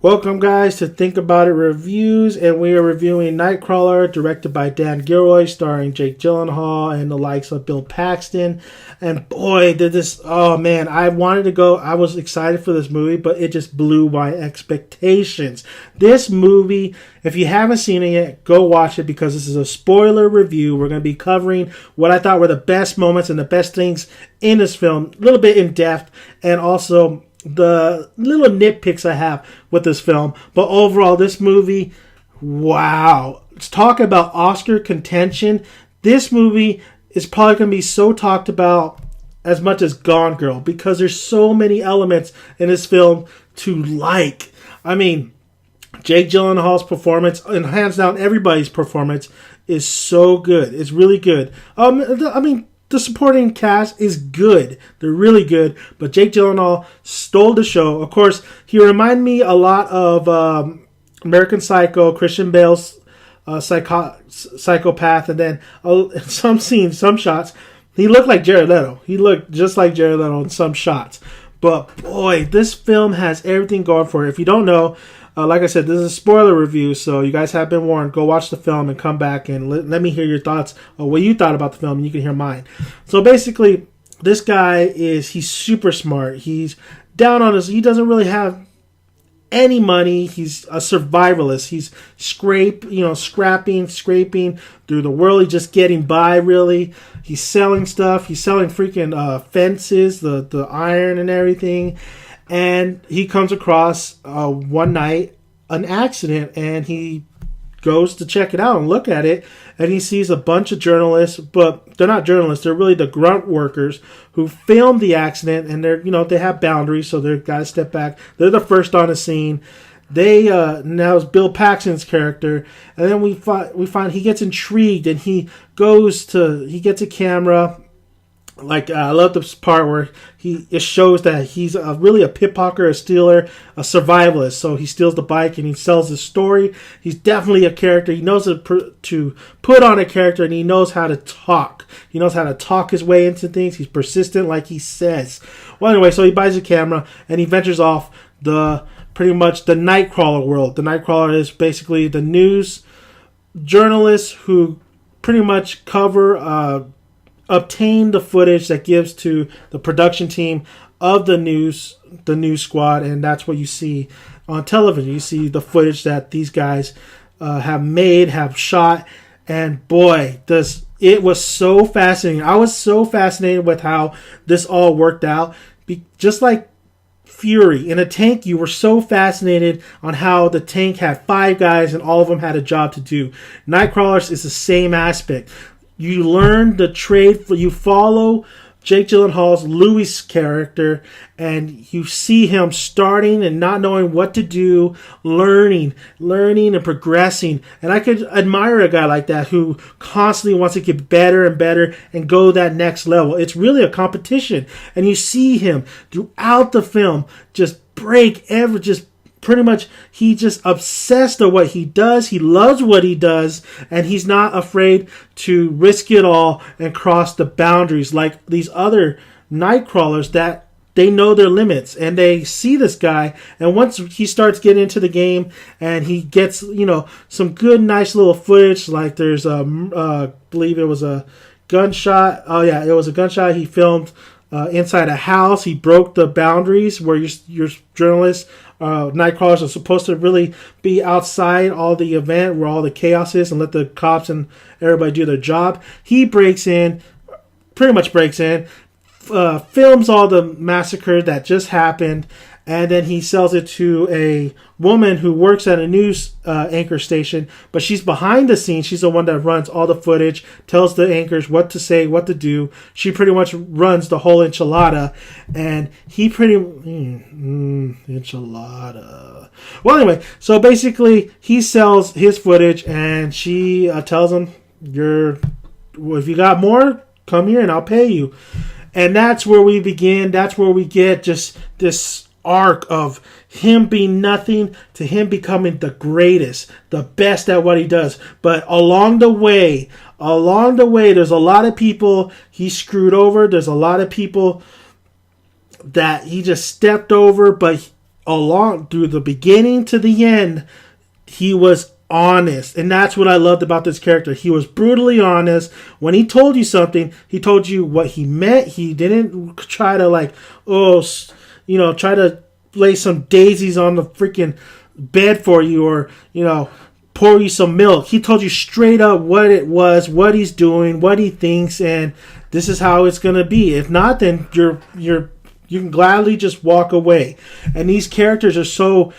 Welcome, guys, to Think About It Reviews, and we are reviewing Nightcrawler, directed by Dan Gilroy, starring Jake Gyllenhaal and the likes of Bill Paxton. And boy, did this! Oh man, I wanted to go. I was excited for this movie, but it just blew my expectations. This movie, if you haven't seen it yet, go watch it because this is a spoiler review. We're going to be covering what I thought were the best moments and the best things in this film, a little bit in depth, and also the little nitpicks I have with this film. But overall, this movie, wow. Let's talk about Oscar contention. This movie is probably going to be so talked about as much as Gone Girl because there's so many elements in this film to like. I mean, Jake Gyllenhaal's performance, and hands down everybody's performance, is so good. It's really good. The supporting cast is good. They're really good. But Jake Gyllenhaal stole the show. Of course, he reminded me a lot of American Psycho, Christian Bale's psychopath. And then some scenes, some shots, he looked like Jared Leto. He looked just like Jared Leto in some shots. But boy, this film has everything going for it. If you don't know, like I said, this is a spoiler review, so you guys have been warned. Go watch the film and come back and let me hear your thoughts of what you thought about the film, and you can hear mine. So basically, this guy he's super smart. He's down on he doesn't really have any money. He's a survivalist. He's scraping through the world. He's just getting by, really. He's selling stuff. He's selling freaking fences, the iron and everything. And he comes across one night an accident, and he goes to check it out and look at it, and he sees a bunch of journalists, but they're not journalists, they're really the grunt workers who filmed the accident, and they have boundaries, so they've got to step back. They're the first on the scene. They now it's Bill Paxton's character, and then we find he gets intrigued, and he gets a camera. I love this part where it shows that he's really a pickpocket, a stealer, a survivalist. So he steals the bike and he sells his story. He's definitely a character. He knows to put on a character, and he knows how to talk. He knows how to talk his way into things. He's persistent, like he says. Well, anyway, so he buys a camera and he ventures off pretty much the Nightcrawler world. The Nightcrawler is basically the news journalists who pretty much obtain the footage that gives to the production team of the news squad, and that's what you see on television. You see the footage that these guys have shot, and boy, it was so fascinating. I was so fascinated with how this all worked out. Just like Fury in a tank, you were so fascinated on how the tank had 5 guys and all of them had a job to do. Nightcrawlers is the same aspect. You learn the trade. You follow Jake Gyllenhaal's Louis character, and you see him starting and not knowing what to do, learning and progressing. And I could admire a guy like that who constantly wants to get better and better and go that next level. It's really a competition, and you see him throughout the film pretty much, he just obsessed with what he does. He loves what he does, and he's not afraid to risk it all and cross the boundaries like these other Nightcrawlers that they know their limits, and they see this guy, and once he starts getting into the game and he gets, some good, nice little footage, like there's I believe it was a gunshot. Oh yeah, it was a gunshot he filmed inside a house. He broke the boundaries where your journalists, Nightcrawlers, are supposed to really be outside all the event where all the chaos is and let the cops and everybody do their job. He pretty much breaks in, films all the massacre that just happened, and then he sells it to a woman who works at a news anchor station, but she's behind the scenes. She's the one that runs all the footage, tells the anchors what to say, what to do. She pretty much runs the whole enchilada, and he enchilada. Well, anyway, so basically he sells his footage, and she tells him, if you got more, come here and I'll pay you. And that's where we begin. That's where we get just this arc of him being nothing to him becoming the greatest, the best at what he does. But along the way, there's a lot of people he screwed over. There's a lot of people that he just stepped over, but along through the beginning to the end, he was honest. And that's what I loved about this character. He was brutally honest. When he told you something, he told you what he meant. He didn't try to try to lay some daisies on the freaking bed for you, or, pour you some milk. He told you straight up what it was, what he's doing, what he thinks, and this is how it's going to be. If not, then you can gladly just walk away. And these characters are so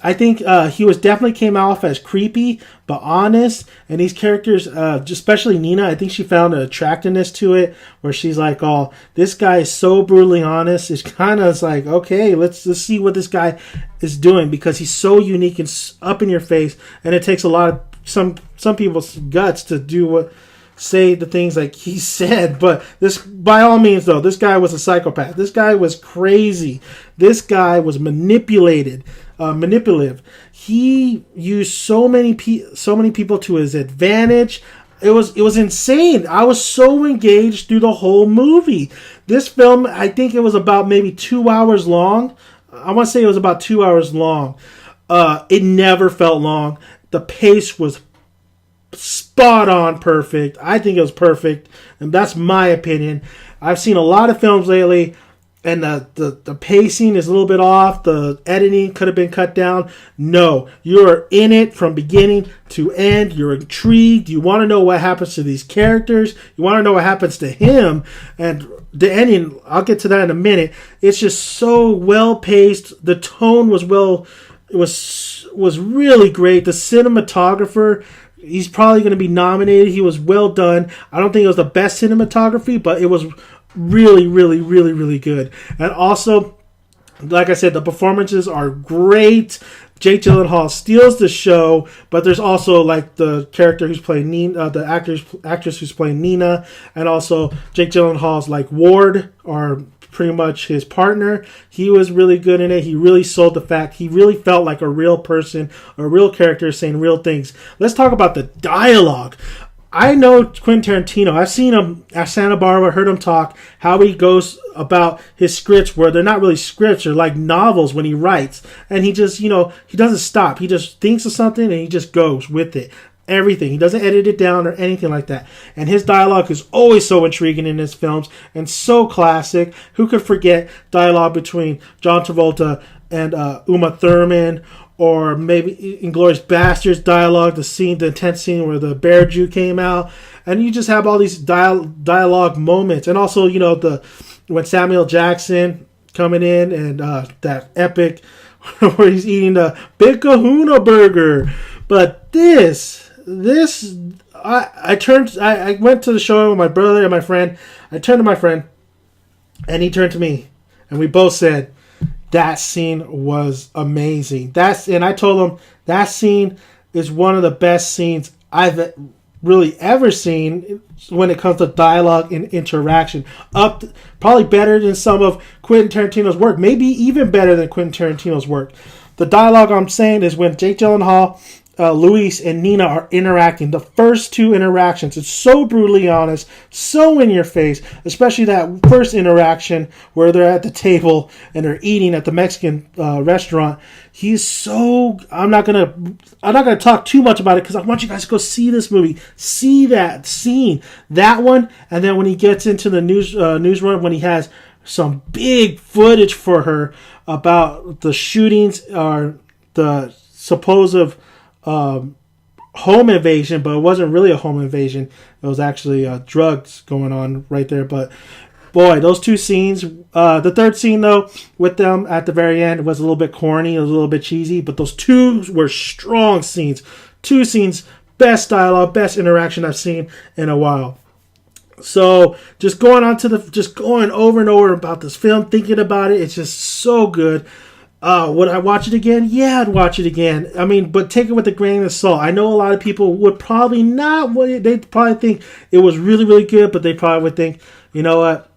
I think he definitely came off as creepy, but honest. And these characters, especially Nina, I think she found an attractiveness to it, where she's like, oh, this guy is so brutally honest. It's kind of like, okay, let's see what this guy is doing, because he's so unique and up in your face. And it takes a lot of some people's guts to say the things like he said. But this, by all means, though, this guy was a psychopath. This guy was crazy. This guy was manipulative. He used so many people to his advantage. It was insane. I was so engaged through the whole movie. This film, I think it was about maybe 2 hours long. I want to say it was about 2 hours long. It never felt long. The pace was spot on perfect. I think it was perfect, and that's my opinion. I've seen a lot of films lately, and the pacing is a little bit off. The editing could have been cut down. No, you're in it from beginning to end. You're intrigued. You want to know what happens to these characters. You want to know what happens to him. And the ending, I'll get to that in a minute. It's just so well paced. The tone was was really great. The cinematographer, he's probably going to be nominated. He was well done. I don't think it was the best cinematography, but it was really, really, really, really good. And also, like I said, the performances are great. Jake Gyllenhaal steals the show, but there's also like the character who's playing Nina, the actress who's playing Nina, and also Jake Gyllenhaal's like Ward, or pretty much his partner. He was really good in it. He really sold the fact. He really felt like a real person, a real character saying real things. Let's talk about the dialogue. I know Quentin Tarantino. I've seen him at Santa Barbara, heard him talk, how he goes about his scripts, where they're not really scripts, they're like novels when he writes. And he just, he doesn't stop. He just thinks of something and he just goes with it. Everything. He doesn't edit it down or anything like that. And his dialogue is always so intriguing in his films and so classic. Who could forget dialogue between John Travolta and Uma Thurman? Or maybe Inglourious Basterds dialogue, the intense scene where the bear Jew came out. And you just have all these dialogue moments. And also, when Samuel Jackson coming in and that epic where he's eating the Big Kahuna burger. But I went to the show with my brother and my friend. I turned to my friend and he turned to me and we both said, that scene was amazing. And I told him that scene is one of the best scenes I've really ever seen when it comes to dialogue and interaction. Probably better than some of Quentin Tarantino's work. Maybe even better than Quentin Tarantino's work. The dialogue I'm saying is when Jake Gyllenhaal, Luis, and Nina are interacting. The first two interactions, it's so brutally honest, so in your face, especially that first interaction where they're at the table and they're eating at the Mexican restaurant. I'm not gonna talk too much about it because I want you guys to go see this movie, see that scene, that one, and then when he gets into the newsroom, when he has some big footage for her about the shootings or the supposed home invasion, but it wasn't really a home invasion. It was actually drugs going on right there. But boy, those two scenes. The third scene, though, with them at the very end was a little bit corny. It was a little bit cheesy. But those two were strong scenes. Two scenes, best dialogue, best interaction I've seen in a while. So just going over and over about this film, thinking about it, it's just so good. Would I watch it again? Yeah, I'd watch it again. I mean, but take it with a grain of salt. I know a lot of people would probably not. They'd probably think it was really, really good, but they probably would think, you know what?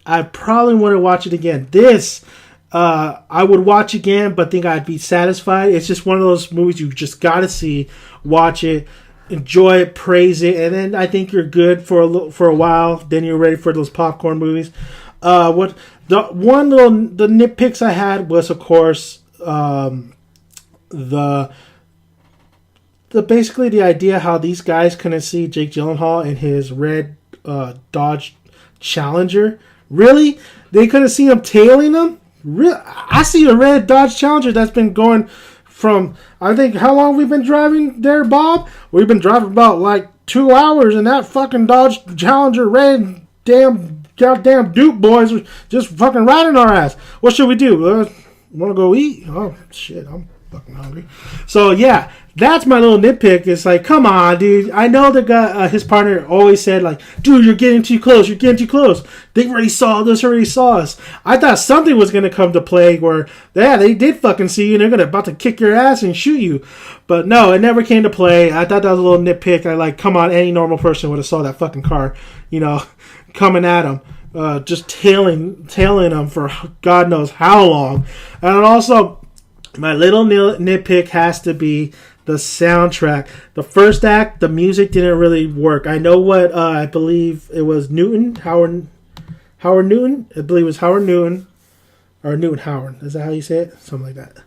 I probably want to watch it again. This, I would watch again, but think I'd be satisfied. It's just one of those movies you just got to see, watch it, enjoy it, praise it, and then I think you're good for a while. Then you're ready for those popcorn movies. The nitpicks I had was, of course, the basically the idea how these guys couldn't see Jake Gyllenhaal in his red Dodge Challenger. Really? They couldn't see him tailing him? I see a red Dodge Challenger that's been going from, I think, how long we've been driving there, Bob? We've been driving about like 2 hours, and that fucking Dodge Challenger red goddamn Duke boys are just fucking riding our ass. What should we do? Want to go eat? Oh, shit, I'm fucking hungry. So, yeah, that's my little nitpick. It's like, come on, dude. I know the guy, his partner always said, like, dude, you're getting too close. You're getting too close. They already saw this, already saw us. I thought something was going to come to play where, yeah, they did fucking see you and they're about to kick your ass and shoot you. But no, it never came to play. I thought that was a little nitpick. I like, come on, any normal person would have saw that fucking car, coming at him. Just tailing them for God knows how long. And also, my little nitpick has to be the soundtrack. The first act, the music didn't really work. I know what I believe it was Howard Newton. I believe it was Howard Newton or Newton Howard. Is that how you say it? Something like that.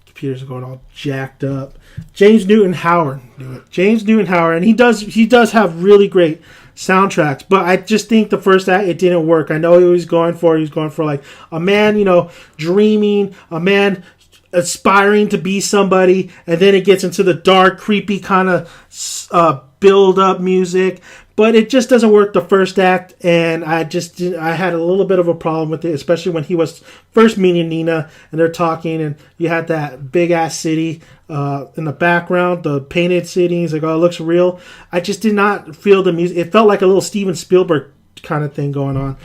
Computers are going all jacked up. James Newton Howard. James Newton Howard, and he does have really great soundtracks, but I just think the first act, it didn't work. I know he was going for like a man, dreaming, a man aspiring to be somebody, and then it gets into the dark, creepy kind of build up music, but it just doesn't work the first act, and I had a little bit of a problem with it, especially when he was first meeting Nina and they're talking, and you had that big ass city in the background, the painted city. He's like, oh, it looks real. I just did not feel the music. It felt like a little Steven Spielberg kind of thing going on.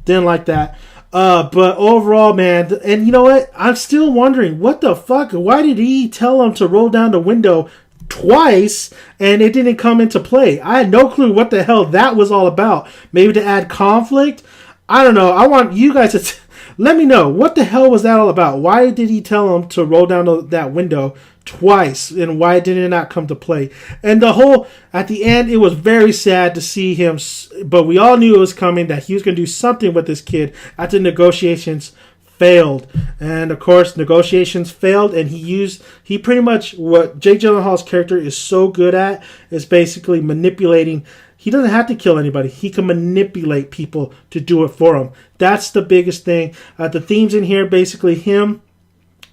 Didn't like that. But overall, man, and you know what? I'm still wondering, what the fuck? Why did he tell him to roll down the window twice and it didn't come into play? I had no clue what the hell that was all about. Maybe to add conflict? I don't know. I want you guys to let me know. What the hell was that all about? Why did he tell him to roll down that window twice, and why did it not come to play? And at the end, it was very sad to see him, but we all knew it was coming, that he was going to do something with this kid after negotiations failed. And of course, negotiations failed, and he pretty much, what Jake Gyllenhaal's character is so good at is basically manipulating. He doesn't have to kill anybody. He can manipulate people to do it for him. That's the biggest thing. The themes in here, basically him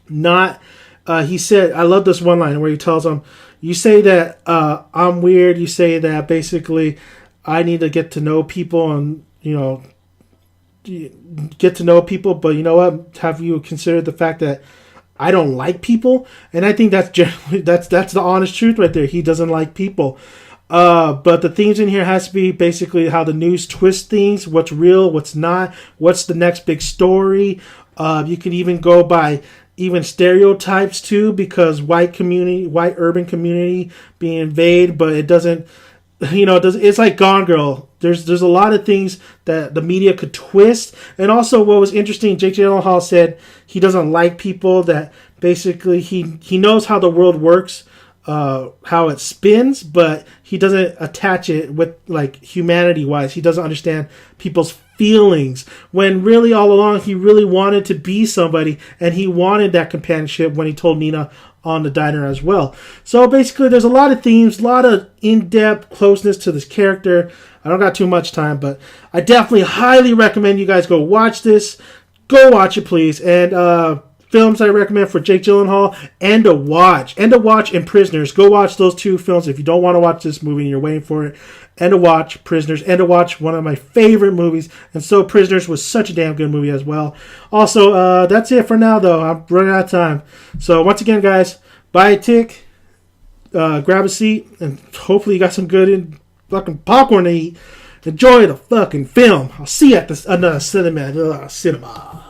not... he said, I love this one line where he tells him, you say that I'm weird. You say that basically I need to get to know people and, get to know people. But you know what? Have you considered the fact that I don't like people? And I think that's generally, that's the honest truth right there. He doesn't like people. But the themes in here has to be basically how the news twists things, what's real, what's not, what's the next big story. You can even go by even stereotypes too, because white urban community being invaded, but it doesn't, it's like Gone Girl. There's a lot of things that the media could twist. And also what was interesting, Jake Gyllenhaal said he doesn't like people, that basically he knows how the world works, how it spins, but he doesn't attach it with like humanity wise. He doesn't understand people's feelings, when really all along he really wanted to be somebody, and he wanted that companionship when he told Nina on the diner as well. So basically there's a lot of themes, a lot of in-depth closeness to this character. I don't got too much time, but I definitely highly recommend you guys go watch this. Go watch it, please. And films I recommend for Jake Gyllenhaal, and to watch and Prisoners. Go watch those two films if you don't want to watch this movie and you're waiting for it. And to watch Prisoners, and to watch one of my favorite movies. And so Prisoners was such a damn good movie as well. Also, that's it for now, though. I'm running out of time. So once again, guys, buy a tick, grab a seat, and hopefully you got some good fucking popcorn to eat. Enjoy the fucking film. I'll see you at the cinema.